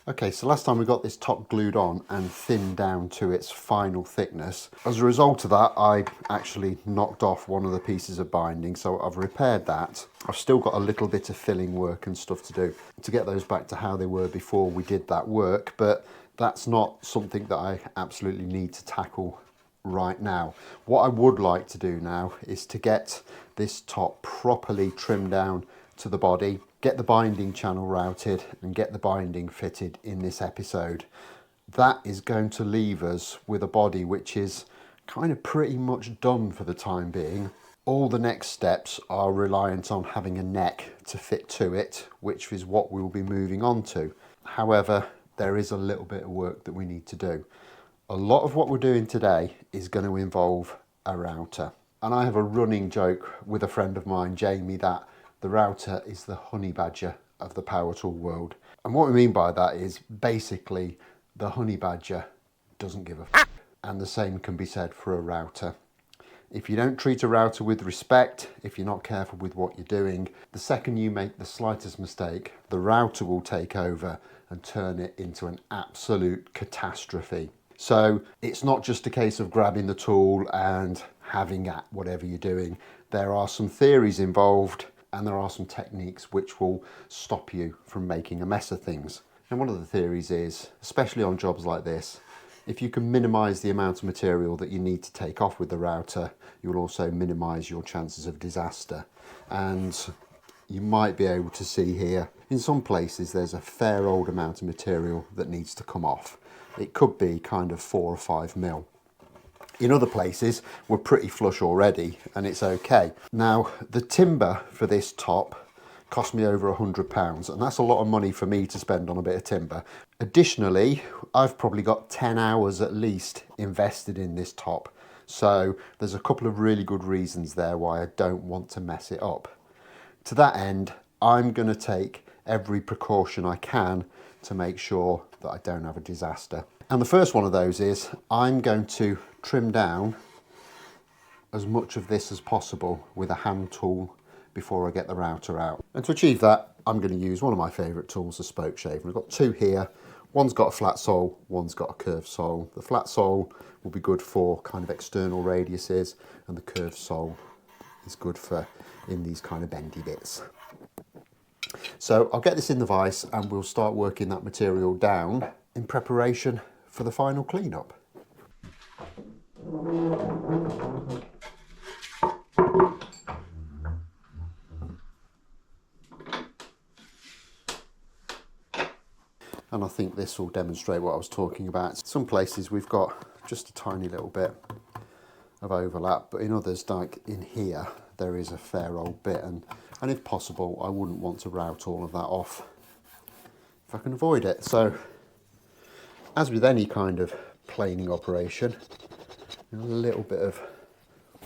Okay, so last time we got this top glued on and thinned down to its final thickness. As a result of that, I actually knocked off one of the pieces of binding, so I've repaired that. I've still got a little bit of filling work and stuff to do to get those back to how they were before we did that work, but that's not something that I absolutely need to tackle right now. What I would like to do now is to get this top properly trimmed down to the body, get the binding channel routed and get the binding fitted in this episode. That is going to leave us with a body which is kind of pretty much done for the time being. All the next steps are reliant on having a neck to fit to it, which is what we'll be moving on to. However, there is a little bit of work that we need to do. A lot of what we're doing today is going to involve a router. And I have a running joke with a friend of mine, Jamie, that the router is the honey badger of the power tool world. And what we mean by that is basically the honey badger doesn't give a f***. And the same can be said for a router. If you don't treat a router with respect, if you're not careful with what you're doing, the second you make the slightest mistake, the router will take over and turn it into an absolute catastrophe. So it's not just a case of grabbing the tool and having at whatever you're doing. There are some theories involved and there are some techniques which will stop you from making a mess of things. And one of the theories is, especially on jobs like this, if you can minimise the amount of material that you need to take off with the router, you will also minimise your chances of disaster. And you might be able to see here, in some places there's a fair old amount of material that needs to come off. It could be kind of 4 or 5 mil. In other places, we're pretty flush already and it's okay. Now, the timber for this top cost me over £100 and that's a lot of money for me to spend on a bit of timber. Additionally, I've probably got 10 hours at least invested in this top. So there's a couple of really good reasons there why I don't want to mess it up. To that end, I'm going to take every precaution I can to make sure that I don't have a disaster. And the first one of those is I'm going to trim down as much of this as possible with a hand tool before I get the router out. And to achieve that, I'm going to use one of my favourite tools, the spokeshave. We've got 2 here. One's got a flat sole, one's got a curved sole. The flat sole will be good for kind of external radiuses and the curved sole is good for in these kind of bendy bits. So I'll get this in the vise and we'll start working that material down in preparation for the final cleanup. And I think this will demonstrate what I was talking about. Some places we've got just a tiny little bit of overlap, but in others, like in here, there is a fair old bit, and if possible, I wouldn't want to route all of that off if I can avoid it. So, as with any kind of planing operation, a little bit of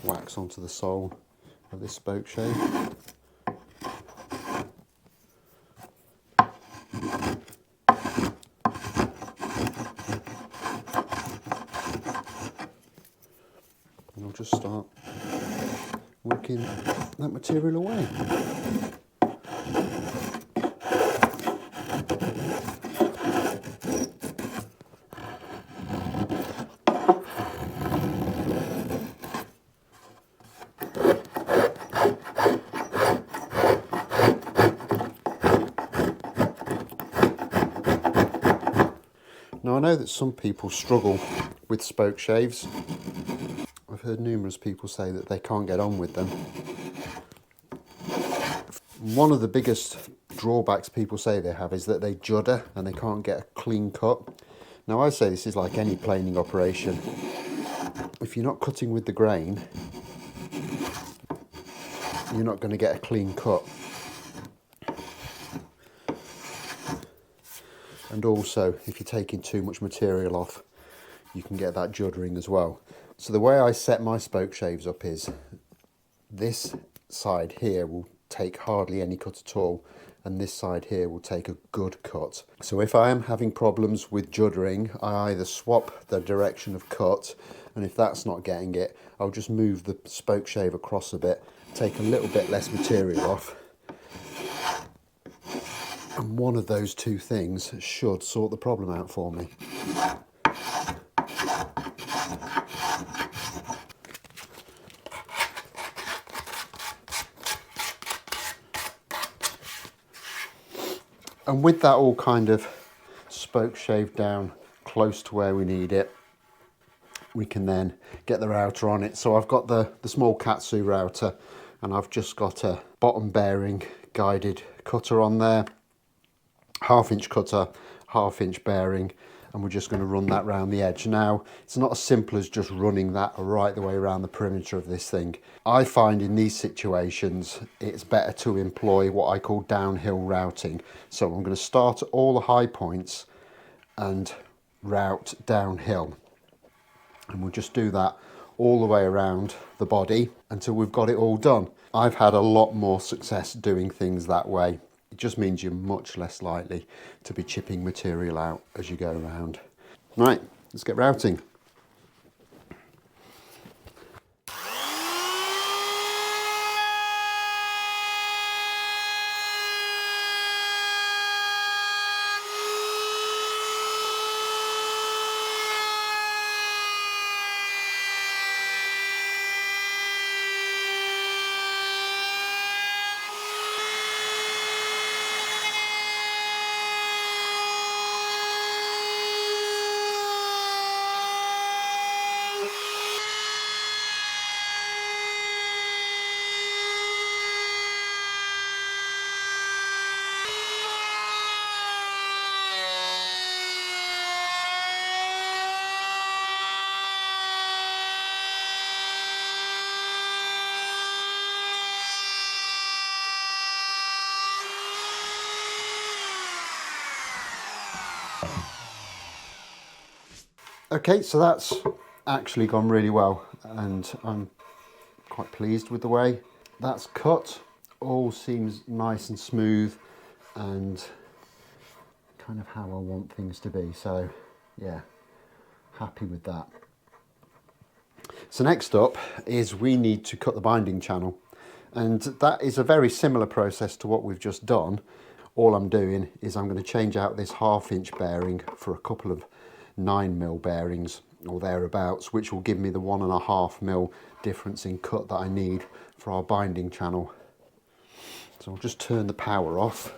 wax onto the sole of this spokeshave. And I'll just start working that material away. Now I know that some people struggle with spoke shaves. I've heard numerous people say that they can't get on with them. One of the biggest drawbacks people say they have is that they judder and they can't get a clean cut. Now I say this is like any planing operation. If you're not cutting with the grain, you're not going to get a clean cut. And also, if you're taking too much material off, you can get that juddering as well. So the way I set my spoke shaves up is this side here will take hardly any cut at all, and this side here will take a good cut. So if I am having problems with juddering, I either swap the direction of cut, and if that's not getting it, I'll just move the spoke shave across a bit, take a little bit less material off, And one of those two things should sort the problem out for me. And with that all kind of spoke shaved down close to where we need it, we can then get the router on it. So I've got the small Katsu router, and I've just got a bottom bearing guided cutter on there, 1/2 inch cutter, 1/2 inch bearing, and we're just going to run that round the edge. Now, it's not as simple as just running that right the way around the perimeter of this thing. I find in these situations it's better to employ what I call downhill routing. So I'm going to start at all the high points and route downhill, and we'll just do that all the way around the body until we've got it all done. I've had a lot more success doing things that way. It just means you're much less likely to be chipping material out as you go around. Right, let's get routing. Okay, so that's actually gone really well, and I'm quite pleased with the way that's cut. All seems nice and smooth and kind of how I want things to be. So yeah, happy with that. So next up is we need to cut the binding channel, and that is a very similar process to what we've just done. All I'm doing is I'm going to change out this 1/2 inch bearing for a couple of 9mm bearings or thereabouts, which will give me the 1.5mm difference in cut that I need for our binding channel. So I'll just turn the power off.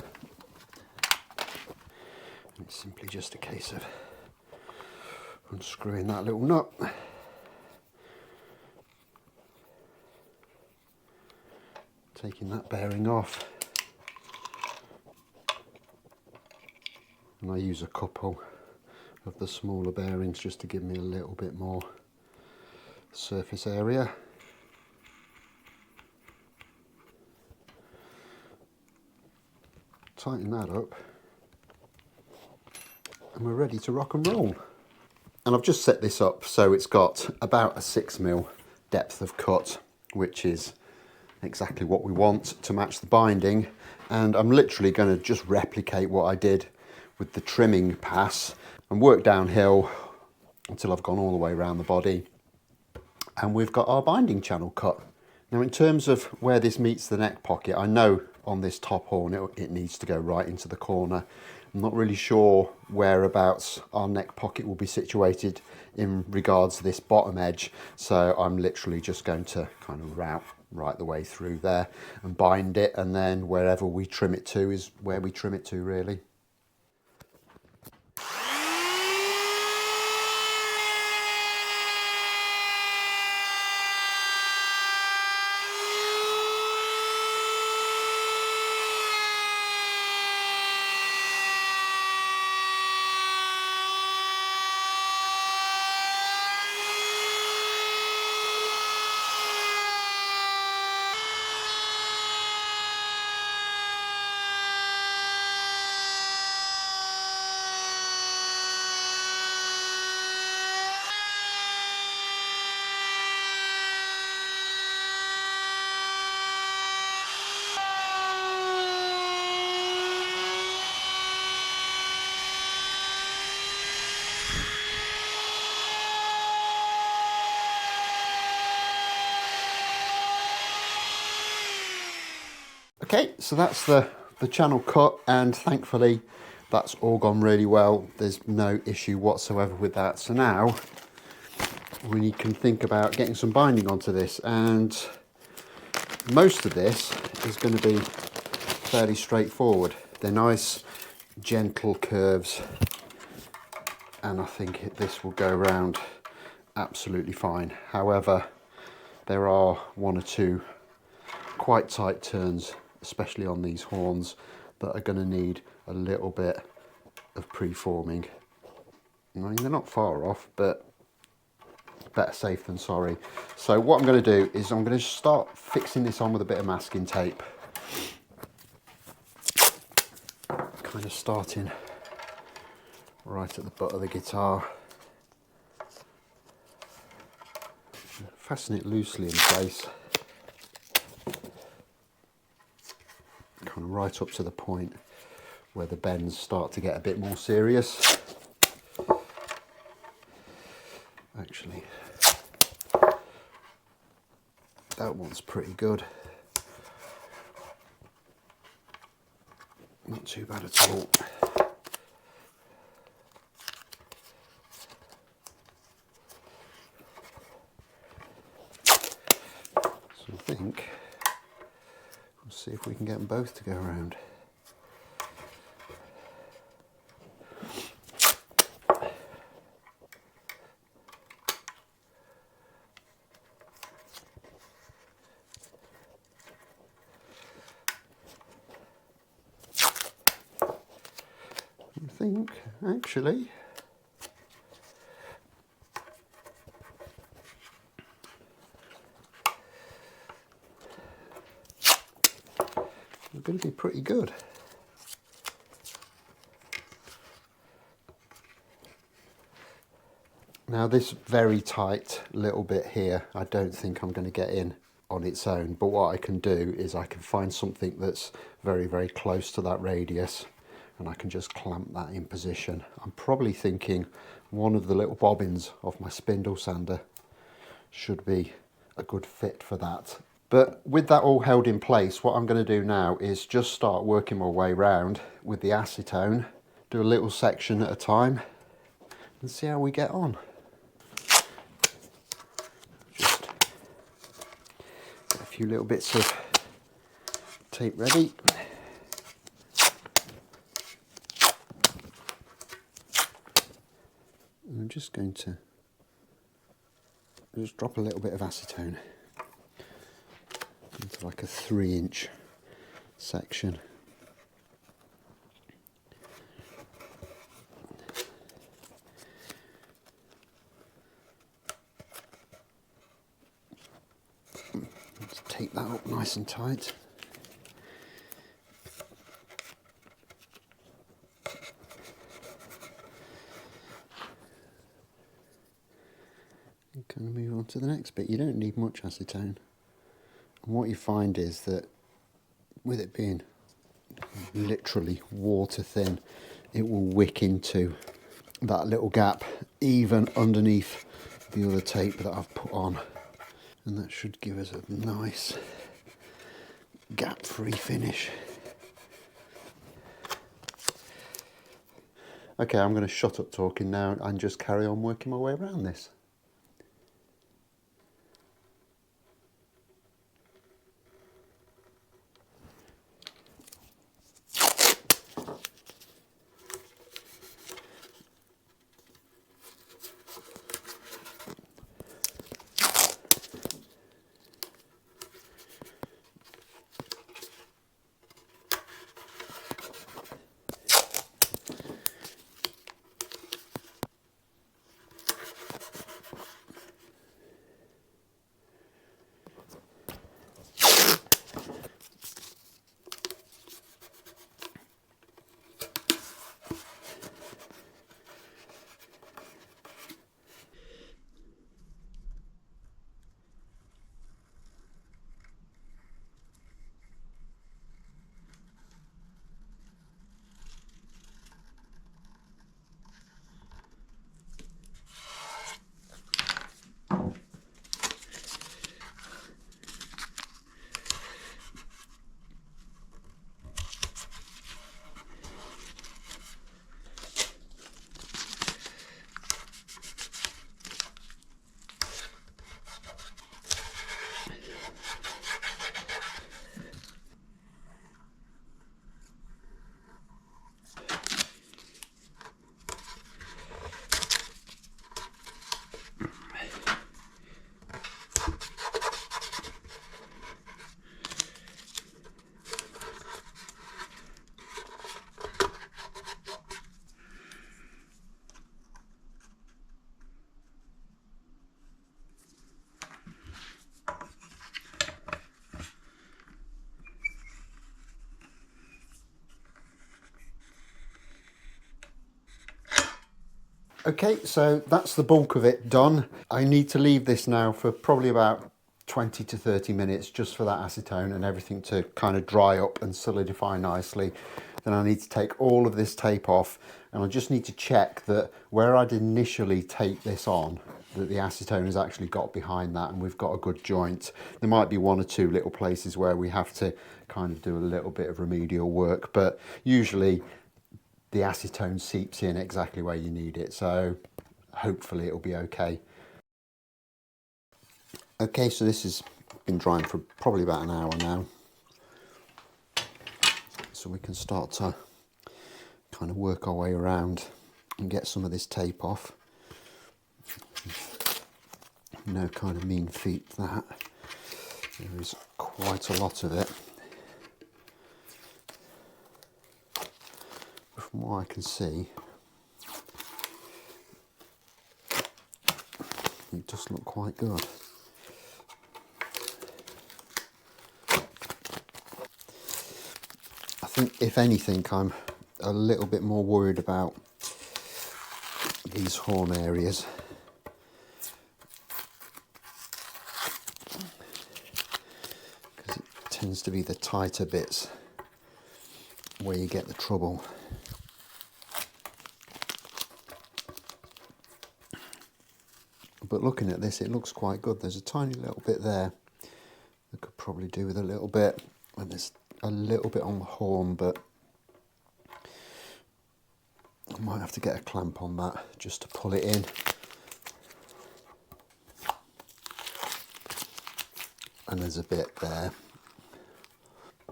It's simply just a case of unscrewing that little nut. Taking that bearing off. And I use a couple of the smaller bearings just to give me a little bit more surface area. Tighten that up, and we're ready to rock and roll. And I've just set this up so it's got about a 6mm depth of cut, which is exactly what we want to match the binding. And I'm literally going to just replicate what I did with the trimming pass and work downhill until I've gone all the way around the body, and we've got our binding channel cut. Now, in terms of where this meets the neck pocket, I know on this top horn it needs to go right into the corner. I'm not really sure whereabouts our neck pocket will be situated in regards to this bottom edge, so I'm literally just going to kind of route right the way through there and bind it, and then wherever we trim it to is where we trim it to, really. Okay, so that's the the channel cut, and thankfully that's all gone really well. There's no issue whatsoever with that. So now we can think about getting some binding onto this, and most of this is going to be fairly straightforward. They're nice gentle curves, and I think this will go around absolutely fine. However, there are one or two quite tight turns, especially on these horns, that are going to need a little bit of preforming. I mean, they're not far off, but better safe than sorry. So what I'm going to do is I'm going to start fixing this on with a bit of masking tape. Kind of starting right at the butt of the guitar. Fasten it loosely in place. Kind of right up to the point where the bends start to get a bit more serious. Actually, that one's pretty good. Not too bad at all. So I think we'll see if we can get them both to go around. I think actually we're going to be pretty good. Now this very tight little bit here, I don't think I'm going to get in on its own, but what I can do is I can find something that's very, very close to that radius, and I can just clamp that in position. I'm probably thinking one of the little bobbins of my spindle sander should be a good fit for that. But with that all held in place, what I'm going to do now is just start working my way around with the acetone, do a little section at a time, and see how we get on. Just get a few little bits of tape ready. I'm just going to just drop a little bit of acetone into like a 3-inch section. Let's tape that up nice and tight. Kind of move on to the next bit. You don't need much acetone, and what you find is that with it being literally water thin, it will wick into that little gap even underneath the other tape that I've put on, and that should give us a nice gap-free finish. Okay, I'm going to shut up talking now and just carry on working my way around this. Okay, so that's the bulk of it done. I need to leave this now for probably about 20 to 30 minutes just for that acetone and everything to kind of dry up and solidify nicely. Then I need to take all of this tape off, and I just need to check that where I'd initially taped this on, that the acetone has actually got behind that and we've got a good joint. There might be one or two little places where we have to kind of do a little bit of remedial work, but usually the acetone seeps in exactly where you need it, so hopefully it'll be okay. Okay, so this has been drying for probably about an hour now, so we can start to kind of work our way around and get some of this tape off. No kind of mean feat that. There is quite a lot of it. From what I can see, it does look quite good. I think if anything, I'm a little bit more worried about these horn areas. Because it tends to be the tighter bits where you get the trouble. But looking at this, it looks quite good. There's a tiny little bit there that could probably do with a little bit. And there's a little bit on the horn, but I might have to get a clamp on that just to pull it in. And there's a bit there.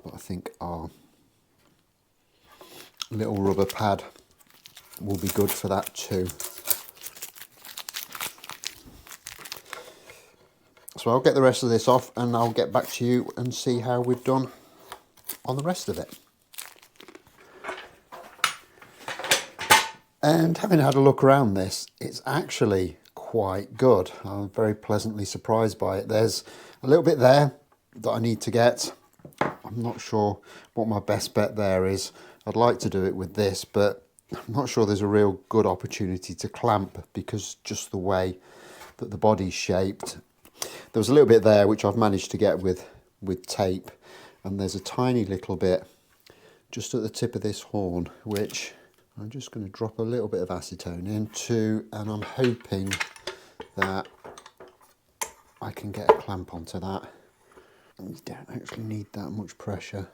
But I think our little rubber pad will be good for that too. So I'll get the rest of this off and I'll get back to you and see how we've done on the rest of it. And having had a look around this, it's actually quite good. I'm very pleasantly surprised by it. There's a little bit there that I need to get. I'm not sure what my best bet there is. I'd like to do it with this, but I'm not sure there's a real good opportunity to clamp because just the way that the body's shaped. There was a little bit there which I've managed to get with tape, and there's a tiny little bit just at the tip of this horn which I'm just going to drop a little bit of acetone into, and I'm hoping that I can get a clamp onto that. And you don't actually need that much pressure.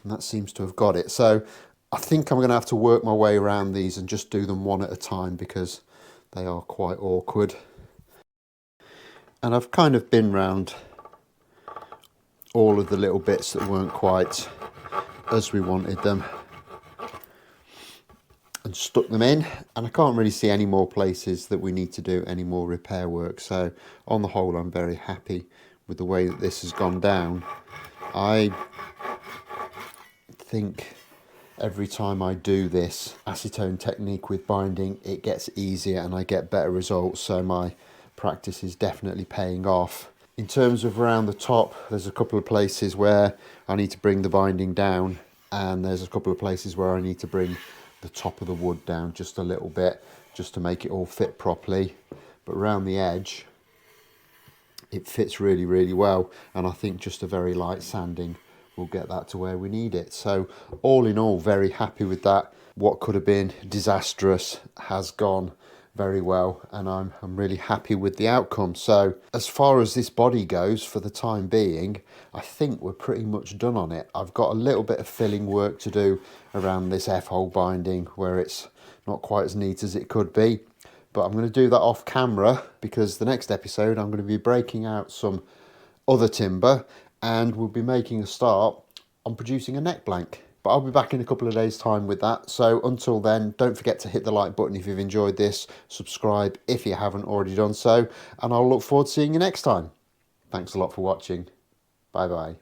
And that seems to have got it. So I think I'm going to have to work my way around these and just do them one at a time because they are quite awkward. And I've kind of been round all of the little bits that weren't quite as we wanted them and stuck them in, and I can't really see any more places that we need to do any more repair work. So on the whole, I'm very happy with the way that this has gone down. I think every time I do this acetone technique with binding, it gets easier and I get better results, so my practice is definitely paying off. In terms of around the top, there's a couple of places where I need to bring the binding down, and there's a couple of places where I need to bring the top of the wood down just a little bit, just to make it all fit properly. But around the edge, it fits really, really well, and I think just a very light sanding will get that to where we need it. So all in all, very happy with that. What could have been disastrous has gone very well, and I'm really happy with the outcome. So as far as this body goes, for the time being, I think we're pretty much done on it. I've got a little bit of filling work to do around this F-hole binding where it's not quite as neat as it could be, but I'm going to do that off camera because the next episode I'm going to be breaking out some other timber and we'll be making a start on producing a neck blank. But I'll be back in a couple of days' time with that. So until then, don't forget to hit the like button if you've enjoyed this, subscribe if you haven't already done so, and I'll look forward to seeing you next time. Thanks a lot for watching. Bye bye.